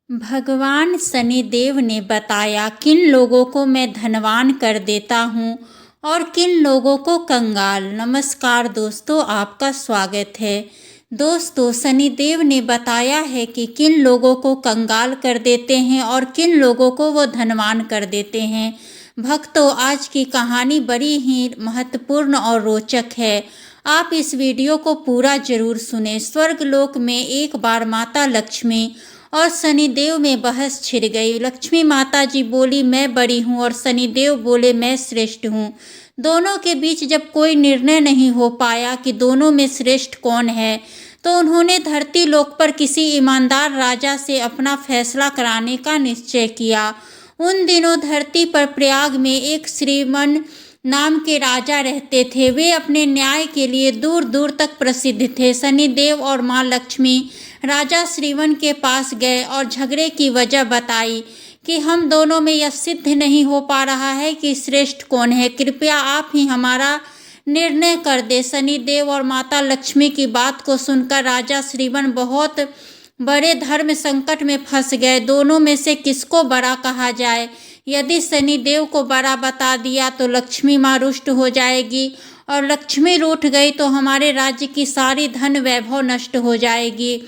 भगवान शनिदेव ने बताया किन लोगों को मैं धनवान कर देता हूँ और किन लोगों को कंगाल। नमस्कार दोस्तों, आपका स्वागत है। दोस्तों, शनिदेव ने बताया है कि किन लोगों को कंगाल कर देते हैं और किन लोगों को वो धनवान कर देते हैं। भक्तों, आज की कहानी बड़ी ही महत्वपूर्ण और रोचक है। आप इस वीडियो को पूरा जरूर सुने। स्वर्गलोक में एक बार माता लक्ष्मी और शनिदेव में बहस छिड़ गई। लक्ष्मी माता जी बोली मैं बड़ी हूँ और शनिदेव बोले मैं श्रेष्ठ हूँ। दोनों के बीच जब कोई निर्णय नहीं हो पाया कि दोनों में श्रेष्ठ कौन है, तो उन्होंने धरती लोक पर किसी ईमानदार राजा से अपना फैसला कराने का निश्चय किया। उन दिनों धरती पर प्रयाग में एक श्रीमन नाम के राजा रहते थे। वे अपने न्याय के लिए दूर दूर तक प्रसिद्ध थे। शनिदेव और माँ लक्ष्मी राजा श्रीवन के पास गए और झगड़े की वजह बताई कि हम दोनों में यह सिद्ध नहीं हो पा रहा है कि श्रेष्ठ कौन है। कृपया आप ही हमारा निर्णय कर दे। शनिदेव और माता लक्ष्मी की बात को सुनकर राजा श्रीवन बहुत बड़े धर्म संकट में फंस गए। दोनों में से किसको बड़ा कहा जाए? यदि शनिदेव को बड़ा बता दिया तो लक्ष्मी माँ रुष्ट हो जाएगी और लक्ष्मी रूठ गई तो हमारे राज्य की सारी धन वैभव नष्ट हो जाएगी।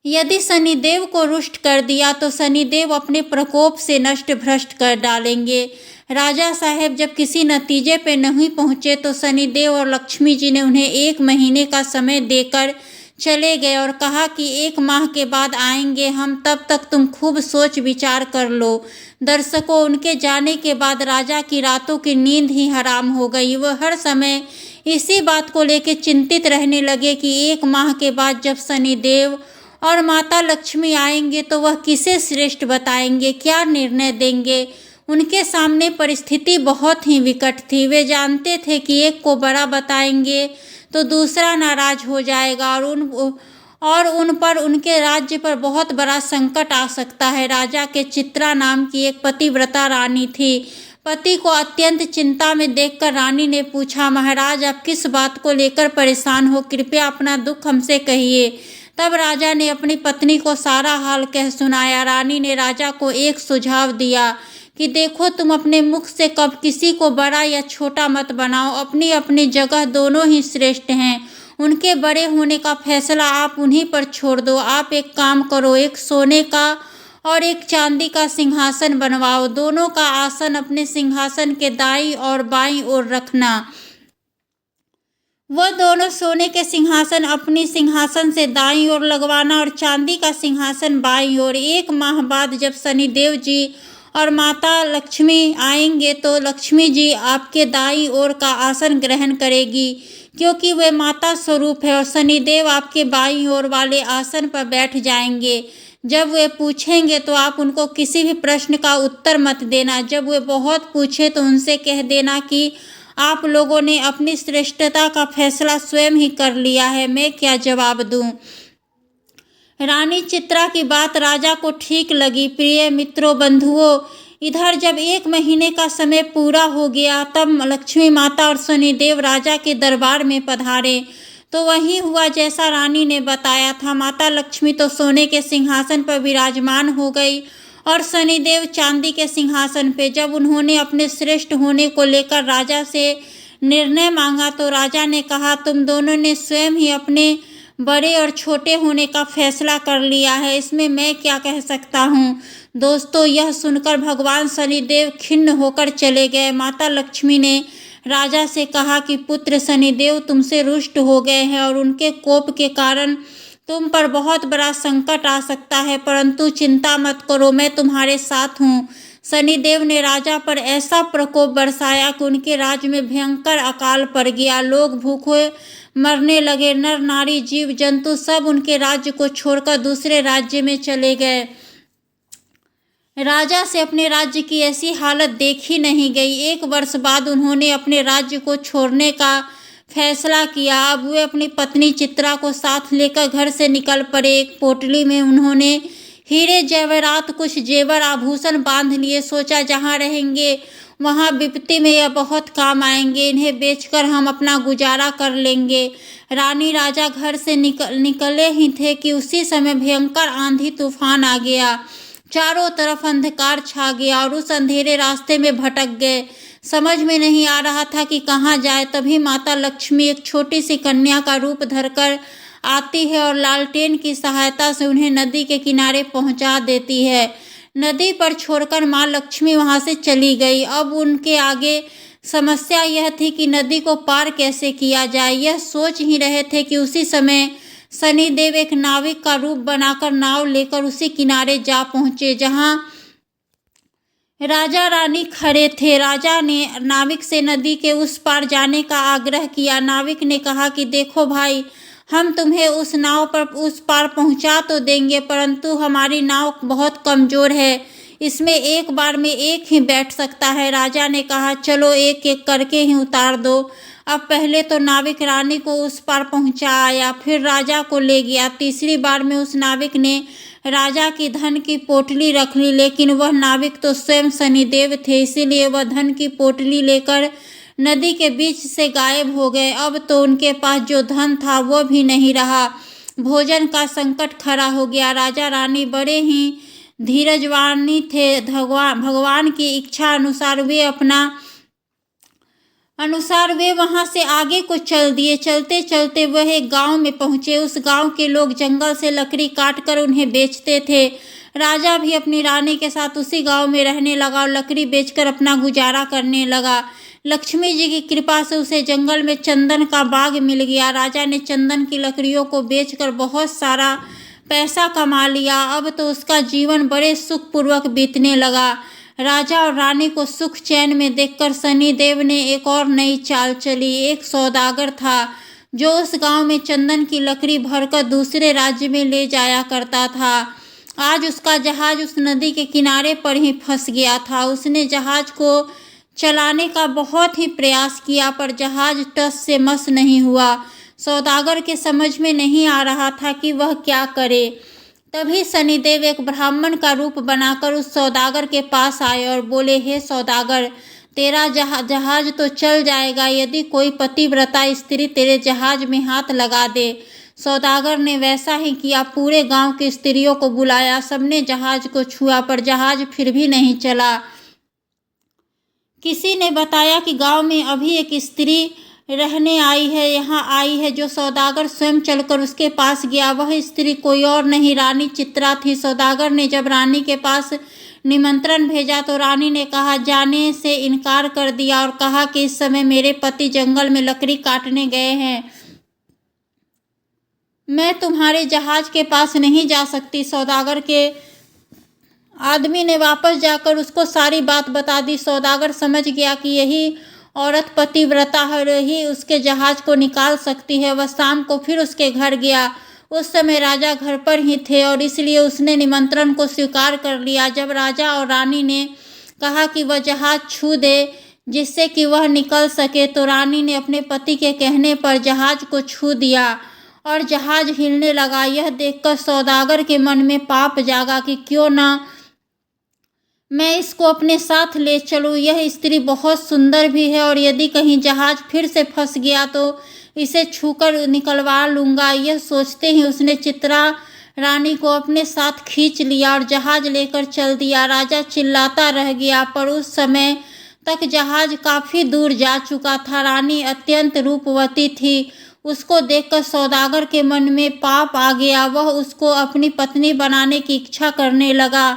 यदि शनिदेव को रुष्ट कर दिया तो शनिदेव अपने प्रकोप से नष्ट भ्रष्ट कर डालेंगे। राजा साहब जब किसी नतीजे पे नहीं पहुँचे तो शनिदेव और लक्ष्मी जी ने उन्हें 1 महीने का समय देकर चले गए और कहा कि 1 माह के बाद आएंगे हम, तब तक तुम खूब सोच विचार कर लो। दर्शकों, उनके जाने के बाद राजा की रातों की नींद ही हराम हो गई। वह हर समय इसी बात को लेकर चिंतित रहने लगे कि 1 माह के बाद जब शनिदेव और माता लक्ष्मी आएंगे तो वह किसे श्रेष्ठ बताएंगे, क्या निर्णय देंगे। उनके सामने परिस्थिति बहुत ही विकट थी। वे जानते थे कि एक को बड़ा बताएंगे तो दूसरा नाराज हो जाएगा और उन पर, उनके राज्य पर बहुत बड़ा संकट आ सकता है। राजा के चित्रा नाम की एक पतिव्रता रानी थी। पति को अत्यंत चिंता में देखकर रानी ने पूछा, महाराज आप किस बात को लेकर परेशान हो? कृपया अपना दुख हमसे कहिए। तब राजा ने अपनी पत्नी को सारा हाल कह सुनाया। रानी ने राजा को एक सुझाव दिया कि देखो, तुम अपने मुख से कब किसी को बड़ा या छोटा मत बनाओ। अपनी अपनी जगह दोनों ही श्रेष्ठ हैं। उनके बड़े होने का फैसला आप उन्हीं पर छोड़ दो। आप एक काम करो, एक सोने का और एक चांदी का सिंहासन बनवाओ। दोनों का आसन अपने सिंहासन के दाईं और बाईं ओर रखना। वह दोनों सोने के सिंहासन अपनी सिंहासन से दाईं ओर लगवाना और चांदी का सिंहासन बाईं ओर। 1 माह बाद जब शनिदेव जी और माता लक्ष्मी आएंगे तो लक्ष्मी जी आपके दाईं ओर का आसन ग्रहण करेगी, क्योंकि वे माता स्वरूप है, और शनिदेव आपके बाईं ओर वाले आसन पर बैठ जाएंगे। जब वे पूछेंगे तो आप उनको किसी भी प्रश्न का उत्तर मत देना। जब वे बहुत पूछे तो उनसे कह देना कि आप लोगों ने अपनी श्रेष्ठता का फैसला स्वयं ही कर लिया है, मैं क्या जवाब दूं। रानी चित्रा की बात राजा को ठीक लगी। प्रिय मित्रों, बंधुओं, इधर जब 1 महीने का समय पूरा हो गया तब लक्ष्मी माता और शनिदेव राजा के दरबार में पधारे तो वही हुआ जैसा रानी ने बताया था। माता लक्ष्मी तो सोने के सिंहासन पर विराजमान हो गई और शनिदेव चांदी के सिंहासन पे। जब उन्होंने अपने श्रेष्ठ होने को लेकर राजा से निर्णय मांगा तो राजा ने कहा, तुम दोनों ने स्वयं ही अपने बड़े और छोटे होने का फैसला कर लिया है, इसमें मैं क्या कह सकता हूँ। दोस्तों, यह सुनकर भगवान शनिदेव खिन्न होकर चले गए। माता लक्ष्मी ने राजा से कहा कि पुत्र शनिदेव तुमसे रुष्ट हो गए हैं और उनके कोप के कारण तुम पर बहुत बड़ा संकट आ सकता है, परंतु चिंता मत करो, मैं तुम्हारे साथ हूँ। शनिदेव ने राजा पर ऐसा प्रकोप बरसाया कि उनके राज्य में भयंकर अकाल पड़ गया। लोग भूखे मरने लगे। नर नारी जीव जंतु सब उनके राज्य को छोड़कर दूसरे राज्य में चले गए। राजा से अपने राज्य की ऐसी हालत देखी नहीं गई। 1 वर्ष बाद उन्होंने अपने राज्य को छोड़ने का फैसला किया। अब वे अपनी पत्नी चित्रा को साथ लेकर घर से निकल पड़े। एक पोटली में उन्होंने हीरे जवाहरात कुछ जेवर आभूषण बांध लिए। सोचा जहाँ रहेंगे वहाँ विपत्ति में यह बहुत काम आएंगे। इन्हें बेचकर हम अपना गुजारा कर लेंगे। रानी राजा घर से निकले ही थे कि उसी समय भयंकर आंधी तूफान आ गया। चारों तरफ अंधकार छा गया और उस अंधेरे रास्ते में भटक गए। समझ में नहीं आ रहा था कि कहाँ जाए। तभी माता लक्ष्मी एक छोटी सी कन्या का रूप धरकर आती है और लालटेन की सहायता से उन्हें नदी के किनारे पहुंचा देती है। नदी पर छोड़कर माँ लक्ष्मी वहां से चली गई। अब उनके आगे समस्या यह थी कि नदी को पार कैसे किया जाए। यह सोच ही रहे थे कि उसी समय शनिदेव एक नाविक का रूप बनाकर नाव लेकर उसी किनारे जा पहुंचे जहां राजा रानी खड़े थे। राजा ने नाविक से नदी के उस पार जाने का आग्रह किया। नाविक ने कहा कि देखो भाई, हम तुम्हें उस नाव पर उस पार पहुंचा तो देंगे, परंतु हमारी नाव बहुत कमज़ोर है, इसमें एक बार में एक ही बैठ सकता है। राजा ने कहा चलो एक एक करके ही उतार दो। अब पहले तो नाविक रानी को उस पार पहुंचा आया, फिर राजा को ले गया। तीसरी बार में उस नाविक ने राजा की धन की पोटली रख ली, लेकिन वह नाविक तो स्वयं शनिदेव थे, इसीलिए वह धन की पोटली लेकर नदी के बीच से गायब हो गए। अब तो उनके पास जो धन था वो भी नहीं रहा। भोजन का संकट खड़ा हो गया। राजा रानी बड़े ही धीरजवानी थे। भगवान की इच्छा अनुसार वे वहां से आगे को चल दिए। चलते चलते वह एक गांव में पहुंचे। उस गांव के लोग जंगल से लकड़ी काटकर उन्हें बेचते थे। राजा भी अपनी रानी के साथ उसी गांव में रहने लगा और लकड़ी बेचकर अपना गुजारा करने लगा। लक्ष्मी जी की कृपा से उसे जंगल में चंदन का बाग मिल गया। राजा ने चंदन की लकड़ियों को बेचकर बहुत सारा पैसा कमा लिया। अब तो उसका जीवन बड़े सुखपूर्वक बीतने लगा। राजा और रानी को सुख चैन में देखकर शनिदेव ने एक और नई चाल चली। एक सौदागर था जो उस गांव में चंदन की लकड़ी भरकर दूसरे राज्य में ले जाया करता था। आज उसका जहाज उस नदी के किनारे पर ही फंस गया था। उसने जहाज को चलाने का बहुत ही प्रयास किया, पर जहाज टस से मस नहीं हुआ। सौदागर के समझ में नहीं आ रहा था कि वह क्या करे। तभी शनिदेव एक ब्राह्मण का रूप बनाकर उस सौदागर के पास आए और बोले, हे सौदागर, तेरा जहाज तो चल जाएगा यदि कोई पतिव्रता स्त्री तेरे जहाज में हाथ लगा दे। सौदागर ने वैसा ही किया। पूरे गांव की स्त्रियों को बुलाया। सबने जहाज को छुआ, पर जहाज फिर भी नहीं चला। किसी ने बताया कि गांव में अभी एक स्त्री रहने यहाँ आई है। जो सौदागर स्वयं चलकर उसके पास गया। वह स्त्री कोई और नहीं, रानी चित्रा थी। सौदागर ने जब रानी के पास निमंत्रण भेजा तो रानी ने कहा जाने से इनकार कर दिया और कहा कि इस समय मेरे पति जंगल में लकड़ी काटने गए हैं, मैं तुम्हारे जहाज के पास नहीं जा सकती। सौदागर के आदमी ने वापस जाकर उसको सारी बात बता दी। सौदागर समझ गया कि यही औरत पतिव्रता है, ही उसके जहाज को निकाल सकती है। वह शाम को फिर उसके घर गया। उस समय राजा घर पर ही थे और इसलिए उसने निमंत्रण को स्वीकार कर लिया। जब राजा और रानी ने कहा कि वह जहाज छू दे जिससे कि वह निकल सके, तो रानी ने अपने पति के कहने पर जहाज को छू दिया और जहाज हिलने लगा। यह देखकर सौदागर के मन में पाप जागा कि क्यों ना मैं इसको अपने साथ ले चलूँ। यह स्त्री बहुत सुंदर भी है और यदि कहीं जहाज फिर से फंस गया तो इसे छूकर निकलवा लूँगा। यह सोचते ही उसने चित्रा रानी को अपने साथ खींच लिया और जहाज लेकर चल दिया। राजा चिल्लाता रह गया, पर उस समय तक जहाज काफ़ी दूर जा चुका था। रानी अत्यंत रूपवती थी। उसको देखकर सौदागर के मन में पाप आ गया। वह उसको अपनी पत्नी बनाने की इच्छा करने लगा।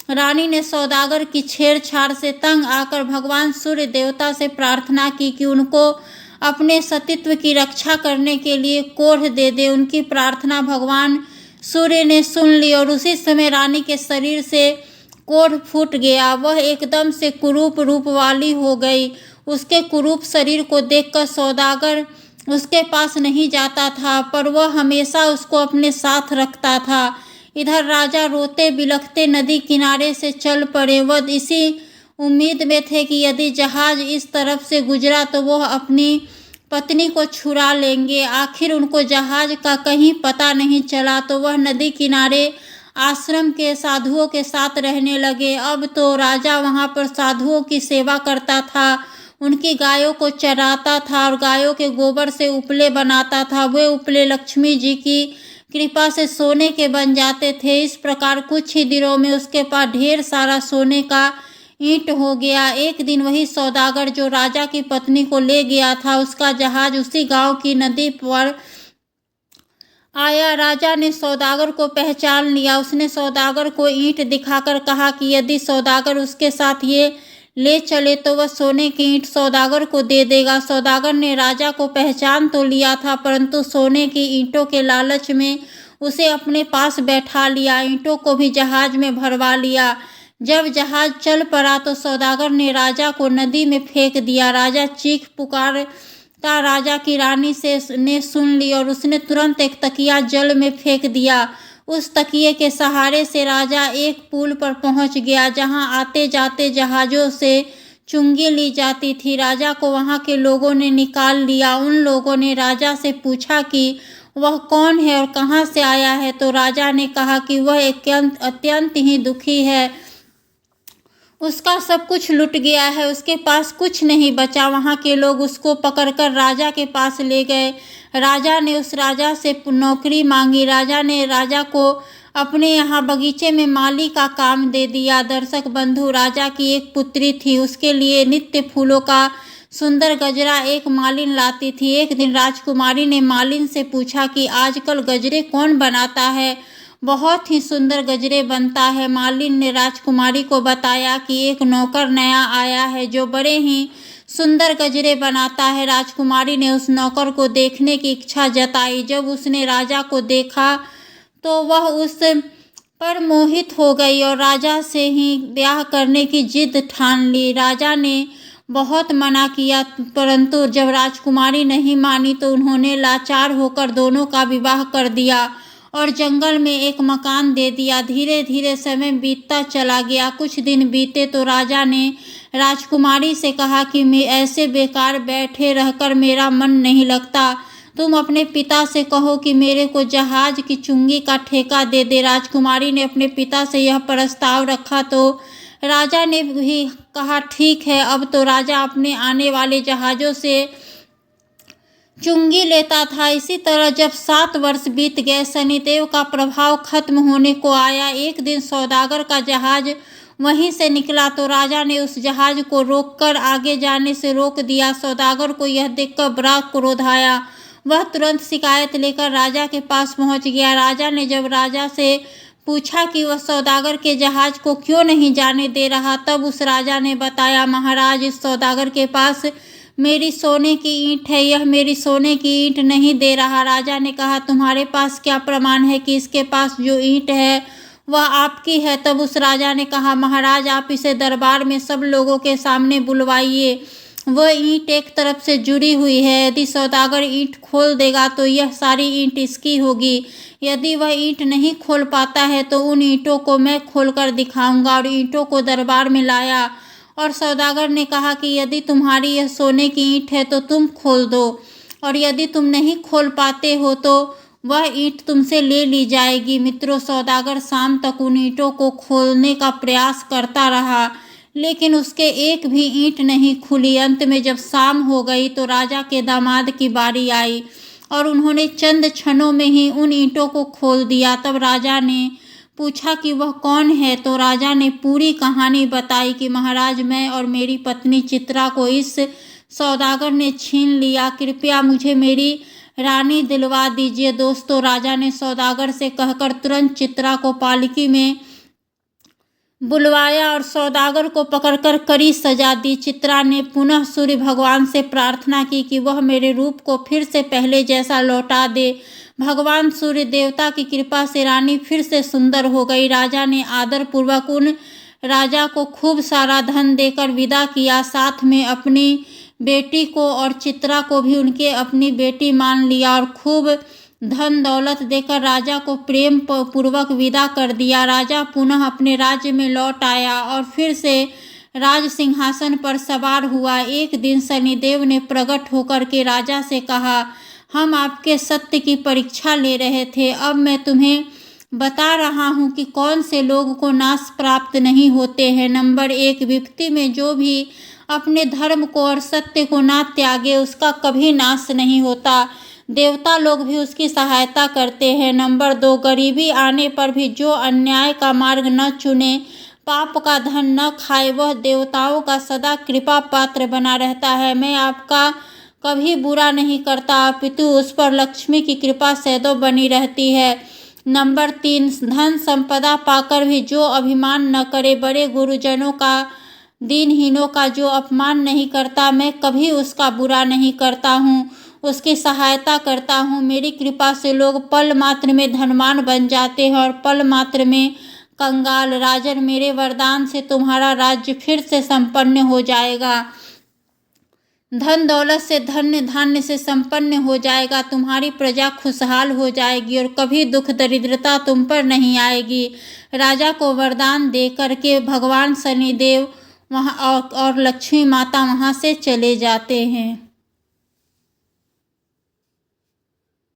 रानी ने सौदागर की छेड़छाड़ से तंग आकर भगवान सूर्य देवता से प्रार्थना की कि उनको अपने सतीत्व की रक्षा करने के लिए कोढ़ दे दे। उनकी प्रार्थना भगवान सूर्य ने सुन ली और उसी समय रानी के शरीर से कोढ़ फूट गया। वह एकदम से कुरूप रूप वाली हो गई। उसके कुरूप शरीर को देखकर सौदागर उसके पास नहीं जाता था, पर वह हमेशा उसको अपने साथ रखता था। इधर राजा रोते बिलखते नदी किनारे से चल पड़े। वह इसी उम्मीद में थे कि यदि जहाज इस तरफ से गुजरा तो वह अपनी पत्नी को छुड़ा लेंगे। आखिर उनको जहाज का कहीं पता नहीं चला तो वह नदी किनारे आश्रम के साधुओं के साथ रहने लगे। अब तो राजा वहाँ पर साधुओं की सेवा करता था, उनकी गायों को चराता था और गायों के गोबर से उपले बनाता था। वे उपले लक्ष्मी जी की कृपा से सोने के बन जाते थे। इस प्रकार कुछ ही दिनों में उसके पास ढेर सारा सोने का ईंट हो गया। एक दिन वही सौदागर जो राजा की पत्नी को ले गया था, उसका जहाज उसी गांव की नदी पर आया। राजा ने सौदागर को पहचान लिया। उसने सौदागर को ईंट दिखाकर कहा कि यदि सौदागर उसके साथ ये ले चले तो वह सोने की ईंट सौदागर को दे देगा। सौदागर ने राजा को पहचान तो लिया था, परंतु सोने की ईंटों के लालच में उसे अपने पास बैठा लिया, ईंटों को भी जहाज में भरवा लिया। जब जहाज चल पड़ा तो सौदागर ने राजा को नदी में फेंक दिया। राजा चीख पुकारता राजा की रानी ने सुन ली और उसने तुरंत एक तकिया जल में फेंक दिया। उस तकिए के सहारे से राजा एक पुल पर पहुंच गया, जहां आते जाते जहाज़ों से चुंगी ली जाती थी। राजा को वहां के लोगों ने निकाल लिया। उन लोगों ने राजा से पूछा कि वह कौन है और कहां से आया है, तो राजा ने कहा कि वह अत्यंत ही दुखी है, उसका सब कुछ लुट गया है, उसके पास कुछ नहीं बचा। वहाँ के लोग उसको पकड़कर राजा के पास ले गए। राजा ने उस राजा से नौकरी मांगी। राजा ने राजा को अपने यहाँ बगीचे में माली का काम दे दिया। दर्शक बंधु, राजा की एक पुत्री थी, उसके लिए नित्य फूलों का सुंदर गजरा एक मालिन लाती थी। एक दिन राजकुमारी ने मालिन से पूछा कि आजकल गजरे कौन बनाता है? बहुत ही सुंदर गजरे बनता है। मालिन ने राजकुमारी को बताया कि एक नौकर नया आया है जो बड़े ही सुंदर गजरे बनाता है। राजकुमारी ने उस नौकर को देखने की इच्छा जताई। जब उसने राजा को देखा तो वह उस पर मोहित हो गई और राजा से ही ब्याह करने की जिद ठान ली। राजा ने बहुत मना किया, परंतु जब राजकुमारी नहीं मानी तो उन्होंने लाचार होकर दोनों का विवाह कर दिया और जंगल में एक मकान दे दिया। धीरे धीरे समय बीतता चला गया। कुछ दिन बीते तो राजा ने राजकुमारी से कहा कि मैं ऐसे बेकार बैठे रहकर मेरा मन नहीं लगता, तुम अपने पिता से कहो कि मेरे को जहाज की चुंगी का ठेका दे दे। राजकुमारी ने अपने पिता से यह प्रस्ताव रखा तो राजा ने भी कहा ठीक है। अब तो राजा अपने आने वाले जहाज़ों से चुंगी लेता था। इसी तरह जब 7 वर्ष बीत गए, शनिदेव का प्रभाव खत्म होने को आया। एक दिन सौदागर का जहाज वहीं से निकला तो राजा ने उस जहाज को रोककर आगे जाने से रोक दिया। सौदागर को यह देखकर बड़ा क्रोध आया। वह तुरंत शिकायत लेकर राजा के पास पहुंच गया। राजा ने जब राजा से पूछा कि वह सौदागर के जहाज को क्यों नहीं जाने दे रहा, तब उस राजा ने बताया, महाराज, इस सौदागर के पास मेरी सोने की ईंट है, यह मेरी सोने की ईंट नहीं दे रहा। राजा ने कहा, तुम्हारे पास क्या प्रमाण है कि इसके पास जो ईंट है वह आपकी है? तब उस राजा ने कहा, महाराज, आप इसे दरबार में सब लोगों के सामने बुलवाइए। वह ईंट एक तरफ से जुड़ी हुई है। यदि सौदागर ईंट खोल देगा तो यह सारी ईंट इसकी होगी। यदि वह ईंट नहीं खोल पाता है तो उन ईंटों को मैं खोलकर दिखाऊंगा। और ईंटों को दरबार में लाया और सौदागर ने कहा कि यदि तुम्हारी यह सोने की ईंट है तो तुम खोल दो, और यदि तुम नहीं खोल पाते हो तो वह ईंट तुमसे ले ली जाएगी। मित्रों, सौदागर शाम तक उन ईंटों को खोलने का प्रयास करता रहा, लेकिन उसके एक भी ईंट नहीं खुली। अंत में जब शाम हो गई तो राजा के दामाद की बारी आई और उन्होंने चंद क्षणों में ही उन ईंटों को खोल दिया। तब राजा ने पूछा कि वह कौन है, तो राजा ने पूरी कहानी बताई कि महाराज, मैं और मेरी पत्नी चित्रा को इस सौदागर ने छीन लिया, कृपया मुझे मेरी रानी दिलवा दीजिए। दोस्तों, राजा ने सौदागर से कहकर तुरंत चित्रा को पालकी में बुलवाया और सौदागर को पकड़कर कड़ी सजा दी। चित्रा ने पुनः सूर्य भगवान से प्रार्थना की कि वह मेरे रूप को फिर से पहले जैसा लौटा दे। भगवान सूर्य देवता की कृपा से रानी फिर से सुंदर हो गई। राजा ने आदर पूर्वक उन राजा को खूब सारा धन देकर विदा किया। साथ में अपनी बेटी को और चित्रा को भी उनके अपनी बेटी मान लिया और खूब धन दौलत देकर राजा को प्रेम पूर्वक विदा कर दिया। राजा पुनः अपने राज्य में लौट आया और फिर से राज सिंहासन पर सवार हुआ। एक दिन शनिदेव ने प्रकट होकर के राजा से कहा, हम आपके सत्य की परीक्षा ले रहे थे। अब मैं तुम्हें बता रहा हूँ कि कौन से लोग को नाश प्राप्त नहीं होते हैं। नंबर 1, व्यक्ति में जो भी अपने धर्म को और सत्य को ना त्यागे उसका कभी नाश नहीं होता, देवता लोग भी उसकी सहायता करते हैं। नंबर 2, गरीबी आने पर भी जो अन्याय का मार्ग न चुने, पाप का धन न खाए, वह देवताओं का सदा कृपा पात्र बना रहता है। मैं आपका कभी बुरा नहीं करता, अपितु उस पर लक्ष्मी की कृपा सदैव बनी रहती है। नंबर 3, धन संपदा पाकर भी जो अभिमान न करे, बड़े गुरुजनों का, दीनहीनों का जो अपमान नहीं करता, मैं कभी उसका बुरा नहीं करता हूँ, उसकी सहायता करता हूँ। मेरी कृपा से लोग पल मात्र में धनवान बन जाते हैं और पल मात्र में कंगाल। राजन, मेरे वरदान से तुम्हारा राज्य फिर से संपन्न हो जाएगा, धन दौलत से, धन्य धान्य से संपन्न हो जाएगा, तुम्हारी प्रजा खुशहाल हो जाएगी और कभी दुख दरिद्रता तुम पर नहीं आएगी। राजा को वरदान दे करके भगवान शनिदेव वहाँ और लक्ष्मी माता वहाँ से चले जाते हैं।